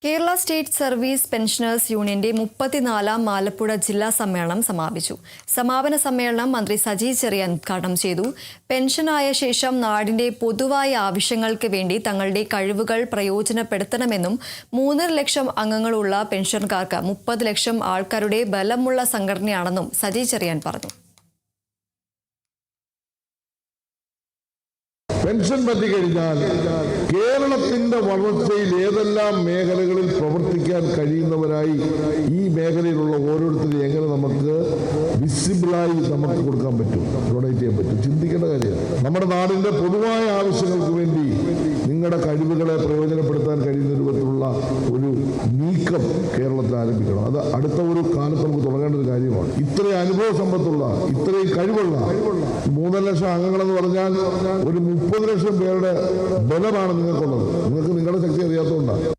Kerala state service pensioners യൂണിയന്റെ 34ാം ആലപ്പുഴ ജില്ലാ സമ്മേളനം സമാപിച്ചു. സമാപന സമ്മേളനം മന്ത്രി സജി ചെറിയാൻ ഉദ്ഘാടനം ചെയ്തു. പെൻഷനായ ശേഷം നാടിന്റെ പൊതുവായ ആവശ്യങ്ങൾക്ക് വേണ്ടി തങ്ങളുടെ കഴിവുകൾ പ്രയോജനപ്പെടുത്തണമെന്നും 3.5 ലക്ഷം അംഗങ്ങളുള്ള പെൻഷൻകാർക്ക് 30 ലക്ഷം ആൾക്കാരുടെ ബലമുള്ള സംഘടനയാണെന്നും സജി ചെറിയാൻ പറഞ്ഞു. പെൻഷൻ പറ്റിക്കഴിഞ്ഞാൽ കേരളത്തിന്റെ വളർച്ചയിൽ ഏതെല്ലാം മേഖലകളിൽ പ്രവർത്തിക്കാൻ കഴിയുന്നവരായി ഈ മേഖലയിലുള്ള ഓരോരുത്തരും എങ്ങനെ നമുക്ക് വിസിബിളായി നമുക്ക് കൊടുക്കാൻ പറ്റും, ഡൊണേറ്റ് ചെയ്യാൻ പറ്റും, ചിന്തിക്കേണ്ട കാര്യമാണ്. നമ്മുടെ നാടിന്റെ പൊതുവായ ആവശ്യങ്ങൾക്ക് വേണ്ടി നിങ്ങളുടെ കഴിവുകളെ പ്രയോജനപ്പെടുത്താൻ കഴിയുന്ന രൂപത്തിലുള്ള ഒരു നീക്കം കേരളത്തിൽ ആരംഭിക്കണം. അത് അടുത്ത ഒരു കാലത്ത് നമുക്ക് തുടങ്ങേണ്ട ഒരു കാര്യമാണ്. ഇത്രയും അനുഭവ സമ്പത്തുള്ള, ഇത്രയും കഴിവുള്ള 3 ലക്ഷം അംഗങ്ങളെന്ന് പറഞ്ഞാൽ ഒരു 30 ലക്ഷം പേരുടെ ബലമാണ് നിങ്ങൾക്കുള്ളത്. നിങ്ങൾക്ക് നിങ്ങളുടെ ശക്തി അറിയാത്തതുകൊണ്ടാണ്.